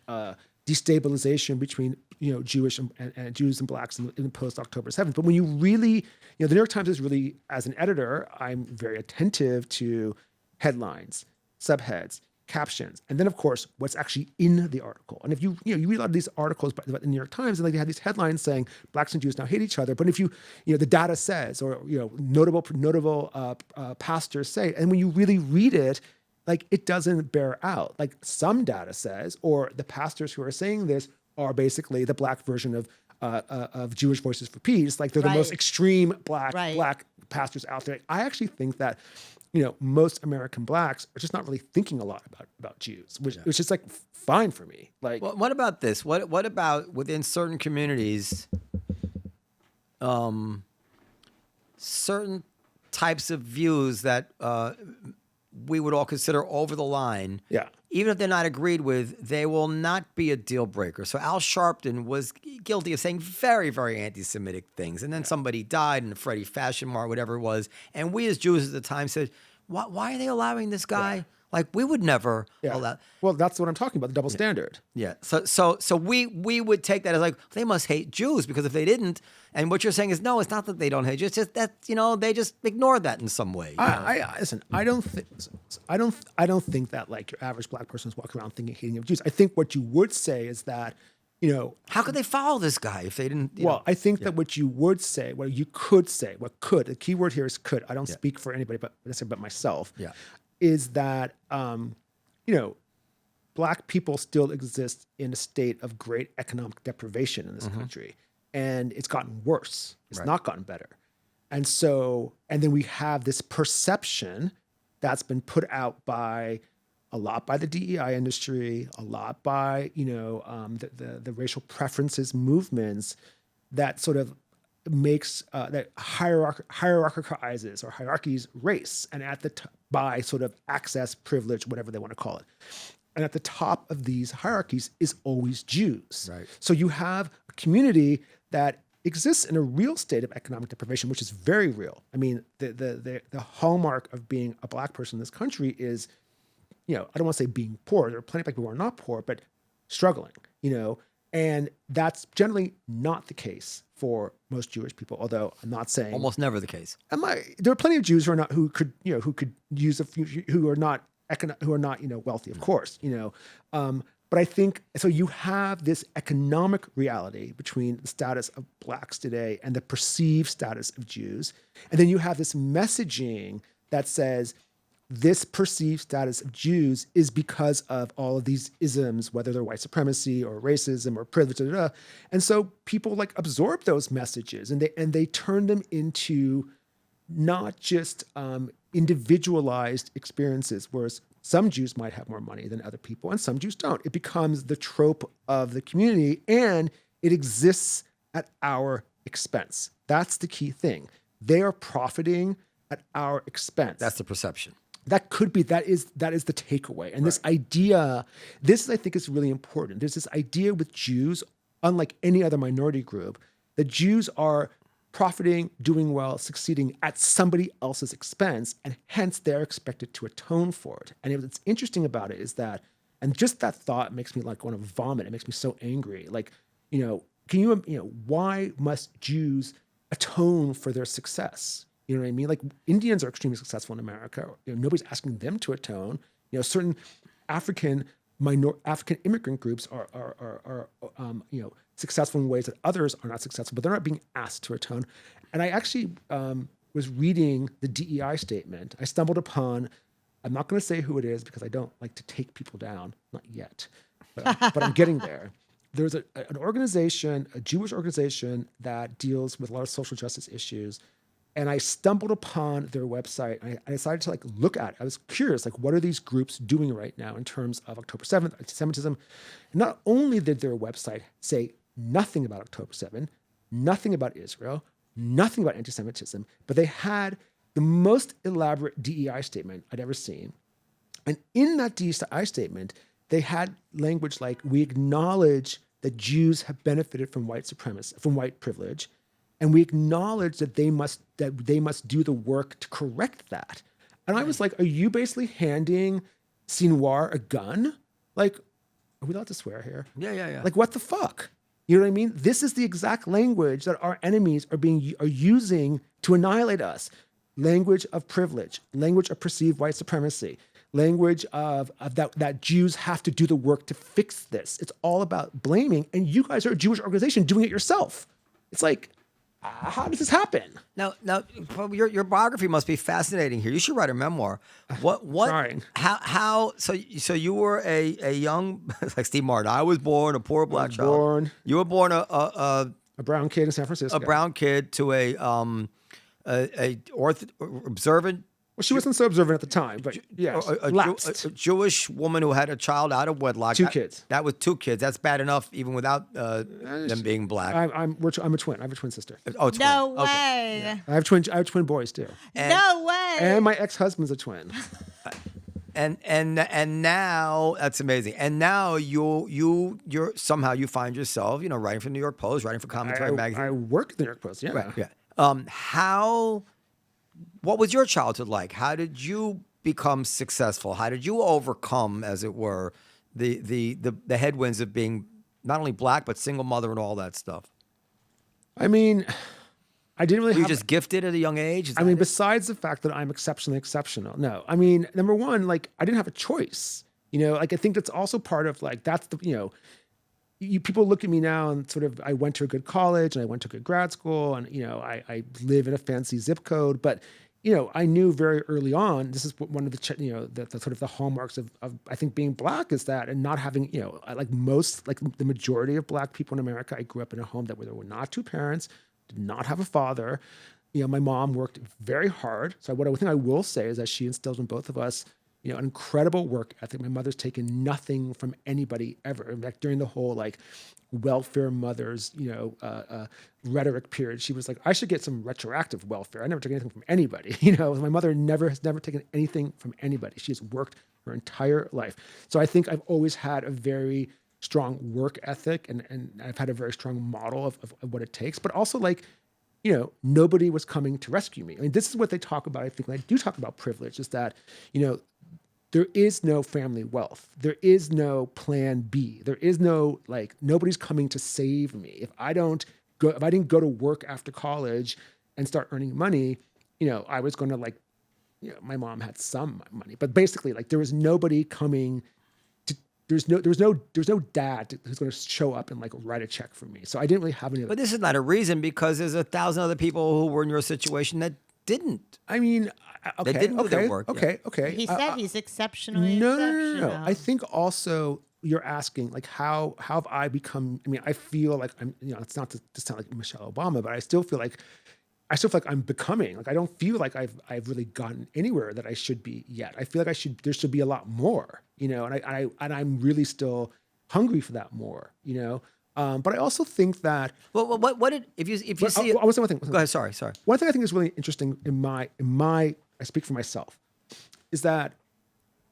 destabilization between Jewish and Jews and blacks in the post October 7th. But when you really, the New York Times is really, as an editor, I'm very attentive to headlines, subheads, captions, and then of course what's actually in the article. And if you read a lot of these articles about the New York Times, and like they have these headlines saying blacks and Jews now hate each other, but if you the data says, or notable pastors say, and when you really read it, like it doesn't bear out. Like some data says, or the pastors who are saying this are basically the black version of Jewish Voices for Peace. Like they're the most extreme black pastors out there. I actually think that most American blacks are just not really thinking a lot about Jews, which is just like fine for me. Like, well, what about this? What about within certain communities, certain types of views that we would all consider over the line? Yeah. Even if they're not agreed with, they will not be a deal breaker. So Al Sharpton was guilty of saying very, very anti-Semitic things. And then somebody died in the Freddie Fashion Mart, whatever it was. And we as Jews at the time said, why are they allowing this guy? Yeah. Like, we would never allow. Well, that's what I'm talking about, the double standard. Yeah. So we would take that as like, they must hate Jews, because if they didn't, and what you're saying is, no, it's not that they don't hate Jews, it's just that, they just ignored that in some way. Listen, I don't think that like your average black person is walking around hating of Jews. I think what you would say is that you know, How could they follow this guy if they didn't? well, I think that what you would say, what you could say, the key word here is could. I don't speak for anybody but myself. Yeah. Is that, you know, Black people still exist in a state of great economic deprivation in this country. And it's gotten worse. It's not gotten better. And so, and then we have this perception that's been put out by a lot by the DEI industry, a lot by, you know, the racial preferences movements that sort of makes, that hierarchizes or hierarchies race and by sort of access, privilege, whatever they want to call it. And at the top of these hierarchies is always Jews. Right. So you have a community that exists in a real state of economic deprivation, which is very real. I mean, the hallmark of being a Black person in this country is, you know, I don't want to say being poor. There are plenty of Black people who are not poor, but struggling, you know, and that's generally not the case for most Jewish people. Although I'm not saying Almost never the case. there are plenty of Jews who could use who are not you know, wealthy, of course, you know. But I think, so you have this economic reality between the status of Blacks today and the perceived status of Jews. And then you have this messaging that says this perceived status of Jews is because of all of these isms, whether they're white supremacy or racism or privilege, da, da, da. And so people like absorb those messages and they turn them into not just individualized experiences, whereas some Jews might have more money than other people and some Jews don't. It becomes the trope of the community and it exists at our expense. That's the key thing. They are profiting at our expense. That's the perception. That is the takeaway. And this idea, I think is really important. There's this idea with Jews, unlike any other minority group, that Jews are profiting, doing well, succeeding at somebody else's expense, and hence they're expected to atone for it. And what's interesting about it is that, and just that thought makes me like want to vomit. It makes me so angry. Like, you know, why must Jews atone for their success? You know what I mean? Like Indians are extremely successful in America. You know, nobody's asking them to atone. You know, certain African immigrant groups are you know, successful in ways that others are not successful, but they're not being asked to atone. And I actually was reading the DEI statement. I stumbled upon, I'm not going to say who it is because I don't like to take people down, not yet, but I'm getting there. There's an organization, a Jewish organization that deals with a lot of social justice issues. And I stumbled upon their website. I decided to like look at it. I was curious, like, what are these groups doing right now in terms of October 7th, anti-Semitism? And not only did their website say nothing about October 7th, nothing about Israel, nothing about anti-Semitism, but they had the most elaborate DEI statement I'd ever seen. And in that DEI statement, they had language like, we acknowledge that Jews have benefited from white supremacy, from white privilege, and we acknowledge that they must do the work to correct that. And I was like, are you basically handing Sinwar a gun? Like, are we allowed to swear here? Yeah. Like, what the fuck? You know what I mean? This is the exact language that our enemies are using to annihilate us. Language of privilege, language of perceived white supremacy, language of that Jews have to do the work to fix this. It's all about blaming, and you guys are a Jewish organization doing it yourself. It's like, how does this happen? Now, your biography must be fascinating here. You should write a memoir. What? Trying. How? So you were a young, like Steve Martin. I was born a poor Black child. You were born A brown kid in San Francisco. a brown kid to a observant. Well, she wasn't so observant at the time, but yes, lapsed. A Jewish woman who had a child out of wedlock. Two kids. That was two kids. That's bad enough, even without them being Black. I'm a twin. I have a twin sister. Oh, twin. No Okay. way. I have twin boys too, No way. and my ex-husband's a twin. And now that's amazing. And now you're somehow you find yourself, writing for the New York Post, writing for Commentary Magazine. I work at the New York Post. Yeah. Right. Yeah. What was your childhood like? How did you become successful? How did you overcome, as it were, the headwinds of being not only Black but single mother and all that stuff? I mean, I didn't really. Were you just gifted at a young age? I mean, besides the fact that I'm exceptionally exceptional, no. I mean, number one, like I didn't have a choice. I think that's also part of like that's the people look at me now and sort of, I went to a good college and I went to a good grad school and, I live in a fancy zip code, but, I knew very early on, this is one of the, the sort of the hallmarks of I think being Black is that, and not having, like the majority of Black people in America, I grew up in a home where there were not two parents, did not have a father. My mom worked very hard. So one thing I will say is that she instilled in both of us, an incredible work ethic. My mother's taken nothing from anybody ever. In fact, during the whole welfare mothers, rhetoric period, she was like, I should get some retroactive welfare. I never took anything from anybody. My mother has never taken anything from anybody. She has worked her entire life. So I think I've always had a very strong work ethic and I've had a very strong model of what it takes, but also nobody was coming to rescue me. I mean, this is what they talk about. I think when I do talk about privilege is that, there is no family wealth. There is no plan B. There is no, nobody's coming to save me. If I didn't go to work after college and start earning money, I was going to my mom had some money, but basically there was nobody coming to, there's no dad who's going to show up and write a check for me. So I didn't really have any. But this is not a reason because there's 1,000 other people who were in your situation that didn't. I mean, okay, they didn't do their work. Okay. He said he's exceptionally No. exceptional. I think also you're asking how have I become? I mean, I feel like I'm. It's not to sound like Michelle Obama, but I still feel like I'm becoming. I don't feel like I've really gotten anywhere that I should be yet. I feel like there should be a lot more. And I'm really still hungry for that more. But I also think that. Well, what did if you see? I was one thing. Go ahead. Sorry. One thing I think is really interesting in my I speak for myself, is that,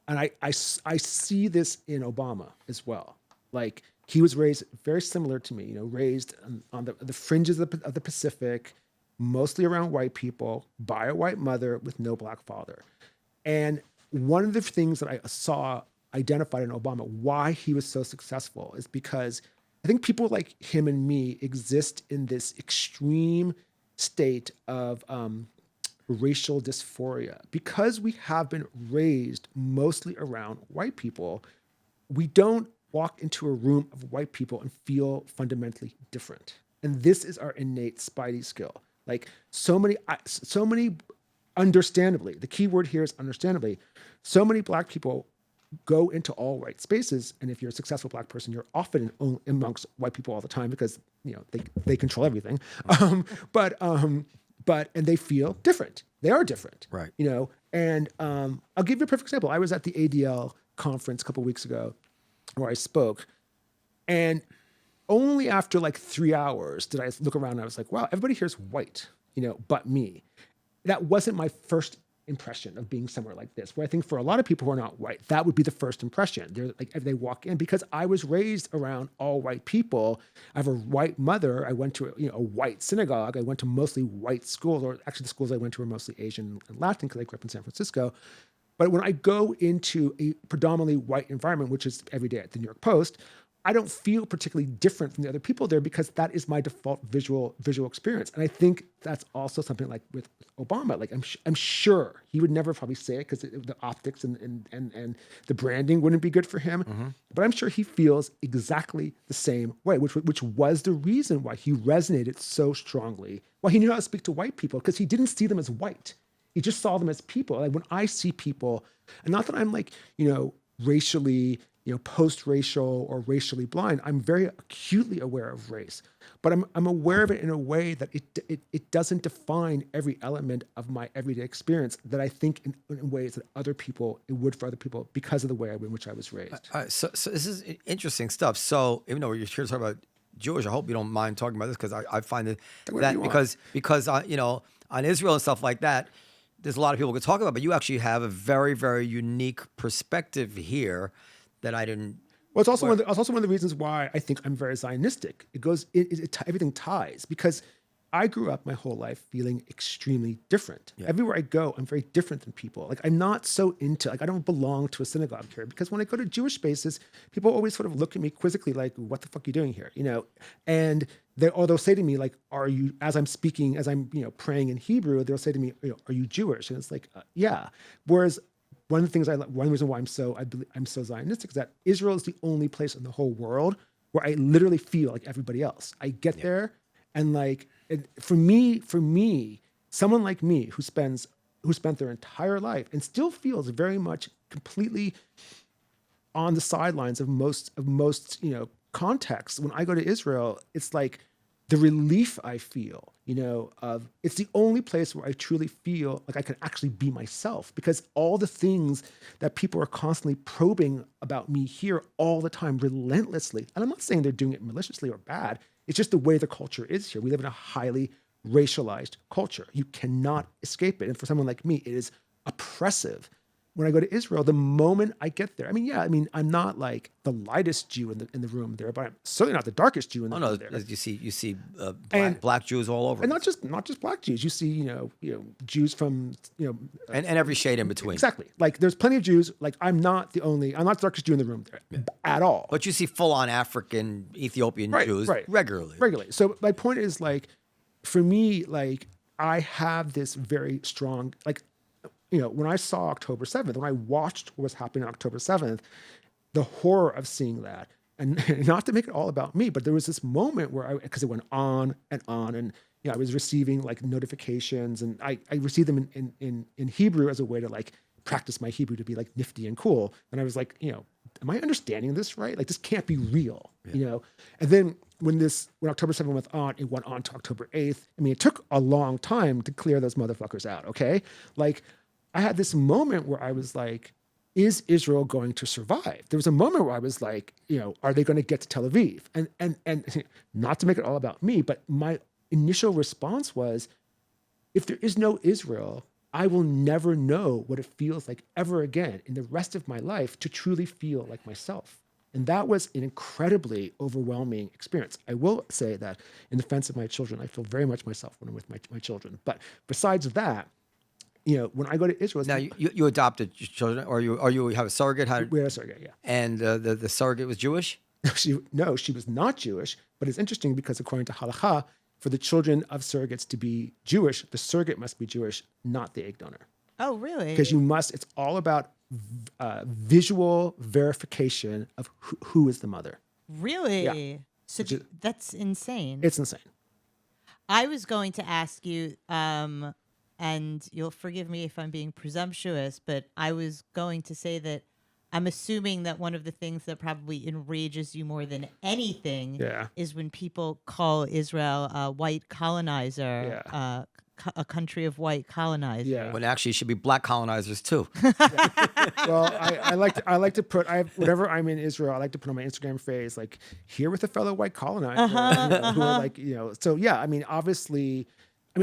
and I see this in Obama as well. He was raised very similar to me. Raised on the fringes of the Pacific, mostly around white people, by a white mother with no Black father. And one of the things that I saw identified in Obama, why he was so successful, is because I think people like him and me exist in this extreme state of racial dysphoria. Because we have been raised mostly around white people, we don't walk into a room of white people and feel fundamentally different. And this is our innate spidey skill. So many, understandably, the key word here is understandably, so many Black people go into all white spaces, and if you're a successful Black person, you're often amongst white people all the time because they control everything. But they feel different. They are different, right? And I'll give you a perfect example. I was at the ADL conference a couple of weeks ago, where I spoke, and only after 3 hours did I look around and I was like, wow, everybody here's white, but me. That wasn't my first impression of being somewhere like this, where I think for a lot of people who are not white, that would be the first impression. They're if they walk in, because I was raised around all white people. I have a white mother. I went to a white synagogue. I went to mostly white schools, or actually the schools I went to were mostly Asian and Latin because I grew up in San Francisco. But when I go into a predominantly white environment, which is every day at the New York Post, I don't feel particularly different from the other people there because that is my default visual experience. And I think that's also something with Obama. I'm sure he would never probably say it because the optics and the branding wouldn't be good for him. Mm-hmm. But I'm sure he feels exactly the same way, which was the reason why he resonated so strongly. Why he knew how to speak to white people, because he didn't see them as white. He just saw them as people. When I see people, and not that I'm racially, post-racial or racially blind, I'm very acutely aware of race, but I'm aware of it in a way that it doesn't define every element of my everyday experience that I think in ways that it would for other people because of the way in which I was raised. So this is interesting stuff. So even though you're here to talk about Jewish, I hope you don't mind talking about this because I find that because on Israel and stuff like that, there's a lot of people could talk about, but you actually have a very, very unique perspective here that I didn't. Well, it's also one of the reasons why I think I'm very Zionistic. Everything ties, because I grew up my whole life feeling extremely different. Yeah. Everywhere I go, I'm very different than people. I'm not so into, I don't belong to a synagogue here, because when I go to Jewish spaces, people always sort of look at me quizzically like, what the fuck are you doing here? And they'll say to me, are you, as I'm speaking, as I'm, praying in Hebrew, they'll say to me, are you Jewish? And it's yeah. Whereas one reason why I'm so Zionistic is that Israel is the only place in the whole world where I literally feel like everybody else. I get there, and like for me, someone like me who spent their entire life and still feels very much completely on the sidelines of most contexts. When I go to Israel, it's like the relief I feel, of it's the only place where I truly feel like I can actually be myself, because all the things that people are constantly probing about me here all the time, relentlessly. And I'm not saying they're doing it maliciously or bad. It's just the way the culture is here. We live in a highly racialized culture. You cannot escape it. And for someone like me, it is oppressive. When I go to Israel, the moment I get there, I'm not like the lightest Jew in the room there, but I'm certainly not the darkest Jew in the room there. You see black Jews all over. And not just black Jews. You see, Jews from, and every shade in between. Exactly. Like there's plenty of Jews. Like I'm not the darkest Jew in the room there at all. But you see full-on African, Ethiopian Jews regularly. So my point is, like, for me, like I have this very strong, like, when I saw October 7th, when I watched what was happening on October 7th, the horror of seeing that, and not to make it all about me, but there was this moment where because it went on, and I was receiving like notifications, and I received them in Hebrew as a way to like practice my Hebrew to be like nifty and cool. And I was like, am I understanding this right? Like this can't be real, And then when October 7th it went on to October 8th. I mean, it took a long time to clear those motherfuckers out. Okay. Like I had this moment where I was like, is Israel going to survive? There was a moment where I was like, are they going to get to Tel Aviv? And not to make it all about me, but my initial response was, if there is no Israel, I will never know what it feels like ever again in the rest of my life to truly feel like myself. And that was an incredibly overwhelming experience. I will say that in defense of my children, I feel very much myself when I'm with my children. But besides that, when I go to Israel... Now, you adopted children, or you have a surrogate? We had a surrogate, yeah. And the surrogate was Jewish? No, she was not Jewish. But it's interesting because according to halakha, for the children of surrogates to be Jewish, the surrogate must be Jewish, not the egg donor. Oh, really? Because it's all about visual verification of who is the mother. Really? Yeah. So that's insane. It's insane. I was going to ask you, and you'll forgive me if I'm being presumptuous, but I was going to say that I'm assuming that one of the things that probably enrages you more than anything is when people call Israel a white colonizer, a country of white colonizers. Yeah. When actually it should be black colonizers too. Well, I like to put whenever I'm in Israel, I like to put on my Instagram phrase like, here with a fellow white colonizer, who are like, so yeah, obviously,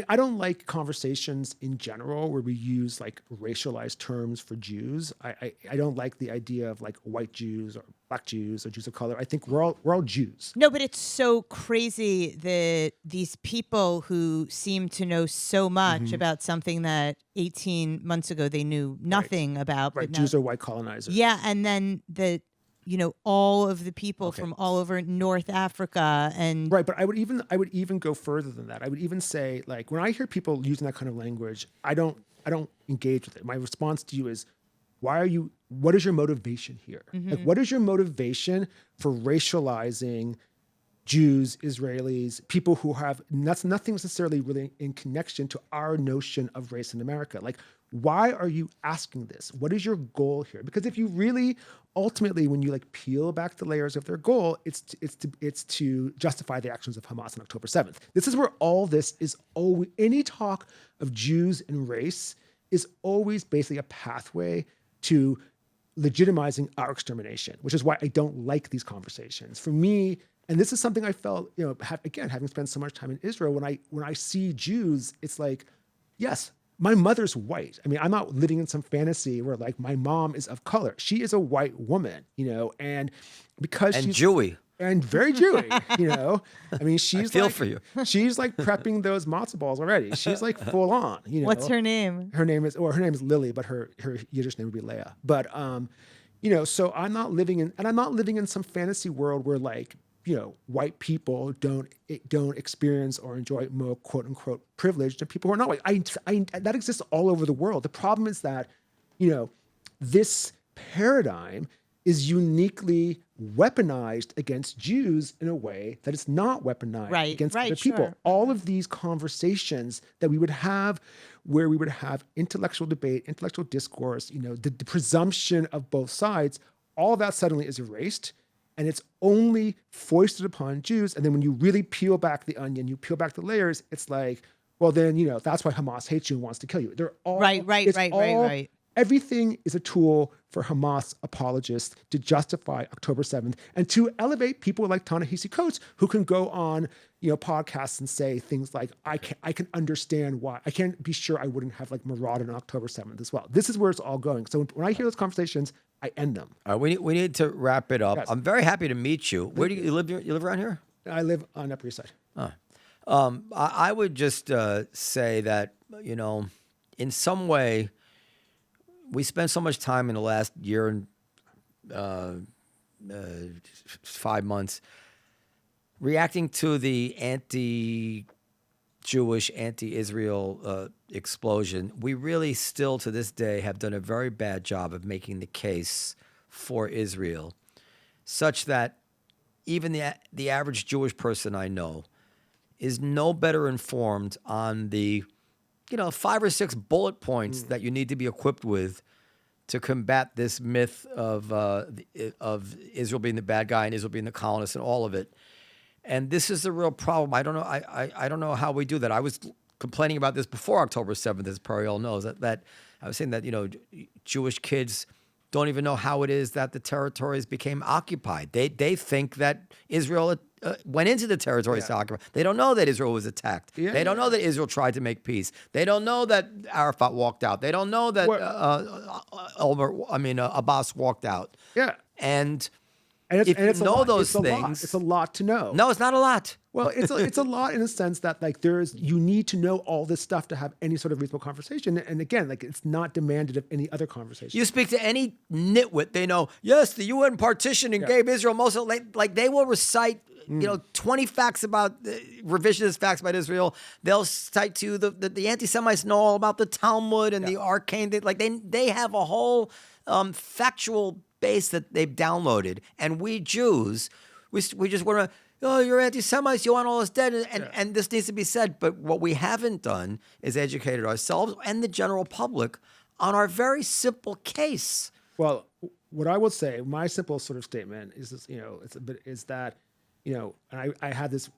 I don't like conversations in general where we use like racialized terms for Jews. I don't like the idea of like white Jews or black Jews or Jews of color. I think we're all Jews. No, but it's so crazy that these people who seem to know so much about something that 18 months ago they knew nothing about. Right, but Jews are white colonizers. Yeah, and then all of the people from all over North Africa and right. But I would even go further than that. I would even say, like, when I hear people using that kind of language, I don't engage with it. My response to you is, what is your motivation here? Like, what is your motivation for racializing Jews, Israelis, people who have, that's nothing necessarily really in connection to our notion of race in America. Like, why are you asking this? What is your goal here? Because if you really, ultimately, when you like peel back the layers of their goal, it's to justify the actions of Hamas on October 7th. This is where all this is always, any talk of Jews and race is always basically a pathway to legitimizing our extermination, which is why I don't like these conversations. For me, and this is something I felt, having spent so much time in Israel, when I see Jews, it's like, yes, my mother's white. I'm not living in some fantasy where like my mom is of color. She is a white woman, and because she's Jewy. And very Jewy, she's I feel like, for you. She's like prepping those matzo balls already. She's like full on, What's her name? Her name is Lily, but her Yiddish name would be Leah. But, so I'm not living in some fantasy world where like, white people don't experience or enjoy more quote unquote privilege than people who are not white. That exists all over the world. The problem is that, this paradigm is uniquely weaponized against Jews in a way that it's not weaponized Right, against right, other people. sure. All of these conversations that we would have where we would have intellectual debate, intellectual discourse, the presumption of both sides, all of that suddenly is erased. And it's only foisted upon Jews. And then when you really peel back the onion, you peel back the layers, it's like, well, then, that's why Hamas hates you and wants to kill you. They're all Right. Everything is a tool for Hamas apologists to justify October 7th and to elevate people like Ta-Nehisi Coates, who can go on, podcasts and say things like, I can understand why. I can't be sure I wouldn't have marauded on October 7th as well. This is where it's all going. So when I hear those conversations, I end them. All right, we need to wrap it up. Yes. I'm very happy to meet you. Where do you live? You live around here? I live on Upper East Side. I would just say that, in some way, we spent so much time in the last year and 5 months reacting to the anti-Jewish, anti-Israel explosion. We really still, to this day, have done a very bad job of making the case for Israel, such that even the average Jewish person I know is no better informed on the 5 or 6 bullet points that you need to be equipped with to combat this myth of Israel being the bad guy and Israel being the colonist and all of it. And this is the real problem. I don't know. I don't know how we do that. I was complaining about this before October 7th, as Periel knows, that I was saying that Jewish kids don't even know how it is that the territories became occupied. They think that Israel went into the territories to occupy. They don't know that Israel was attacked. They don't know that Israel tried to make peace. They don't know that Arafat walked out. They don't know that Abbas walked out. Yeah. And it's, if and it's you know lot. those it's things, it's a lot to know. No, it's not a lot. Well, it's a lot in the sense that you need to know all this stuff to have any sort of reasonable conversation. And again, it's not demanded of any other conversation. You speak to any nitwit, they know, yes, the UN partitioning gave Israel most of they will recite 20 facts about revisionist facts about Israel. They'll cite to you the anti-Semites know all about the Talmud and the arcane. They have a whole factual base that they've downloaded. And we Jews, we just want to, oh, you're anti-Semites, you want all us dead, and this needs to be said. But what we haven't done is educated ourselves and the general public on our very simple case. Well, what I would say, my simple sort of statement is this, is that, and I had this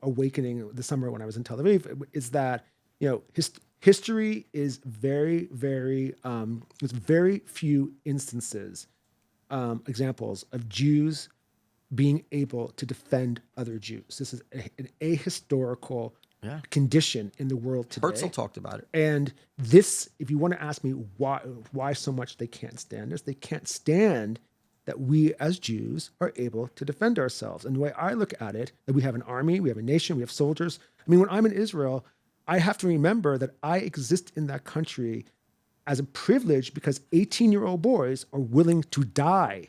awakening this summer when I was in Tel Aviv, is that, history is very, very, there's very few instances, examples of Jews being able to defend other Jews. This is an ahistorical condition in the world today. Herzl talked about it. And this, if you want to ask me why so much they can't stand this, they can't stand that we as Jews are able to defend ourselves. And the way I look at it, that we have an army, we have a nation, we have soldiers. I mean, when I'm in Israel, I have to remember that I exist in that country as a privilege because 18-year-old boys are willing to die,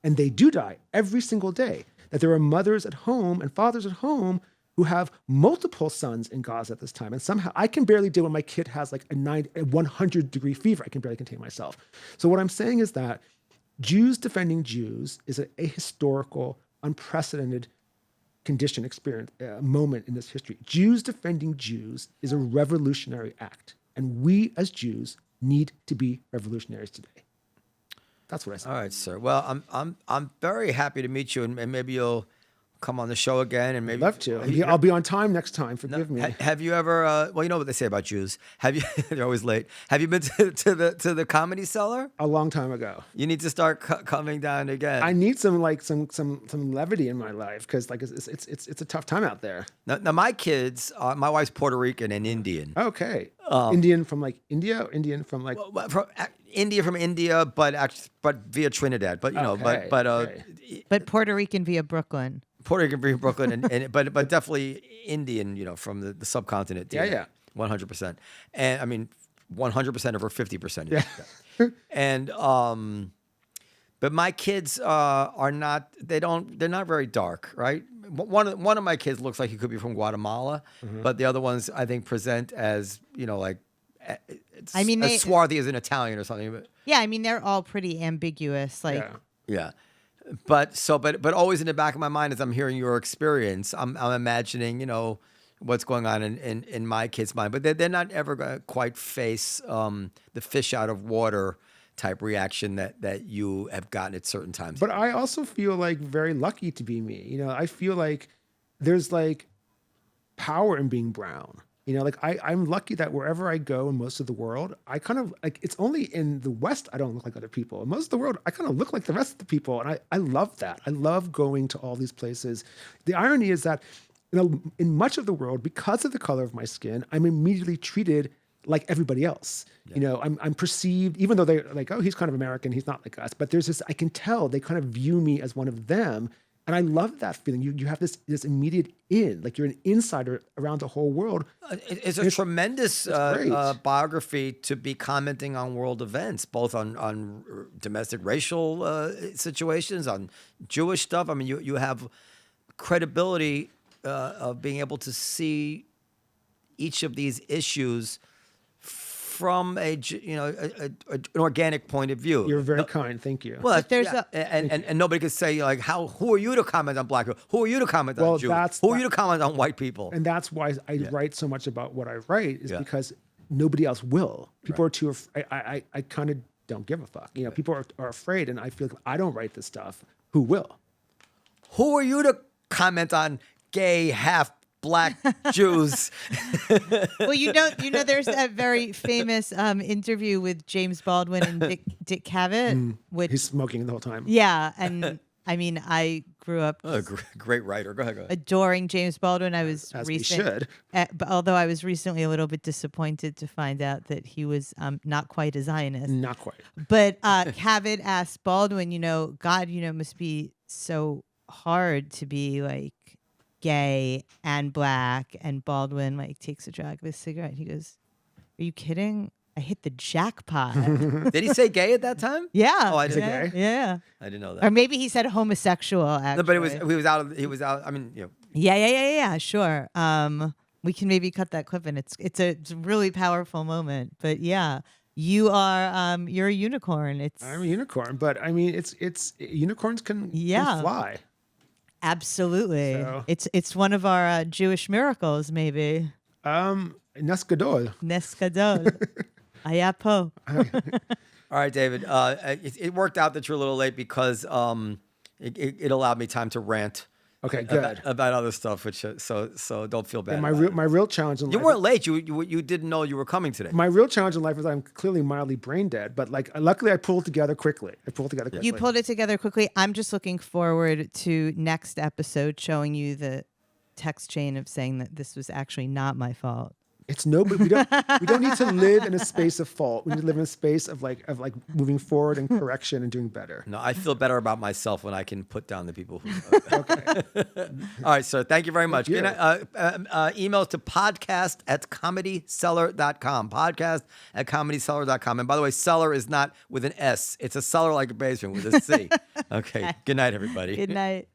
and they do die every single day. That there are mothers at home and fathers at home who have multiple sons in Gaza at this time. And somehow I can barely deal when my kid has a 100-degree fever. I can barely contain myself. So what I'm saying is that Jews defending Jews is a historical, unprecedented condition, experience, moment in this history. Jews defending Jews is a revolutionary act. And we as Jews need to be revolutionaries today. That's what I say. All right, sir. Well, I'm very happy to meet you, and maybe you'll come on the show again, and maybe I'd love to. I'll be on time next time. Forgive me. Have you ever? Well, you know what they say about Jews. Have you? They're always late. Have you been to the Comedy Cellar? A long time ago. You need to start coming down again. I need some levity in my life because it's a tough time out there. Now my kids, my wife's Puerto Rican and Indian. Okay. Indian from India, or Indian from India from India, but via Trinidad. But but Puerto Rican via Brooklyn. Puerto Rican via Brooklyn, but definitely Indian, from the subcontinent. Yeah. 100%. And I mean, 100% over 50%. Yeah. And but my kids are not. They're not very dark, right? One of my kids looks like he could be from Guatemala, but the other ones I think present as I mean, as swarthy as an Italian or something. But yeah, I mean, they're all pretty ambiguous. Like, Yeah. yeah, but always in the back of my mind as I'm hearing your experience, I'm imagining, what's going on in my kid's mind. But they're not ever going to quite face the fish out of water type reaction that you have gotten at certain times. But I also feel like very lucky to be me. I feel like there's like power in being brown. Like I'm lucky that wherever I go in most of the world, I kind of like, it's only in the West I don't look like other people. In most of the world, I kind of look like the rest of the people. And I love that. I love going to all these places. The irony is that, in much of the world, because of the color of my skin, I'm immediately treated like everybody else. Yeah. I'm perceived, even though they're like, oh, he's kind of American, he's not like us. But there's this, I can tell they kind of view me as one of them. And I love that feeling. You have this immediate like you're an insider around the whole world. It's a tremendous great. biography to be commenting on world events, both on domestic racial situations, on Jewish stuff. I mean, you have credibility of being able to see each of these issues from an organic point of view. You're very kind. Thank you. Well, But there's and nobody could say like, who are you to comment on black people? Who are you to comment on Jews? Who are you to comment on white people? And that's why I write so much about what I write is Yeah. because nobody else will. People are too. I kind of don't give a fuck. People are afraid, and I feel like I don't write this stuff. Who will? Who are you to comment on gay half black Jews? well, there's that very famous interview with James Baldwin and Dick Cavett, which He's smoking the whole time. yeah, and I mean, I grew up Oh, great writer. Go ahead. adoring James Baldwin. I was As we should. but although I was recently a little bit disappointed to find out that he was not quite a Zionist. Not quite. But Cavett asked Baldwin, God, must be so hard to be like gay and black. And Baldwin like takes a drag of his cigarette. He goes, "Are you kidding? I hit the jackpot." Did he say gay at that time? Yeah. Oh, I didn't. yeah, gay? yeah. I didn't know Or that. maybe he said homosexual. Actually, No, but he was out. He was out. I mean, Yeah. Sure. We can maybe cut that clip, and it's a really powerful moment. But yeah, you are you're a unicorn. I'm a unicorn, but I mean, it's unicorns can fly. Absolutely. So- It's one of our Jewish miracles, maybe. Nes Gadol. Nes Gadol. Ayapo. All right, David. It worked out that you're a little late because it allowed me time to rant. Okay, good. About other stuff, which so don't feel bad. And about my real challenge in it. You life. weren't late. You didn't know you were coming today. My real challenge in life is I'm clearly mildly brain dead, but like luckily I pulled it together quickly. You pulled it together quickly. I'm just looking forward to next episode showing you the text chain of saying that this was actually not my fault. It's no, but we don't need to live in a space of fault. We need to live in a space of like moving forward and correction and doing better. No, I feel better about myself when I can put down the people who. All right, sir. Thank you very much. you. Emails to podcast@comedycellar.com. Podcast@comedycellar.com. And by the way, cellar is not with an S. It's a cellar like a basement with a C. Okay. Good night, everybody. Good night.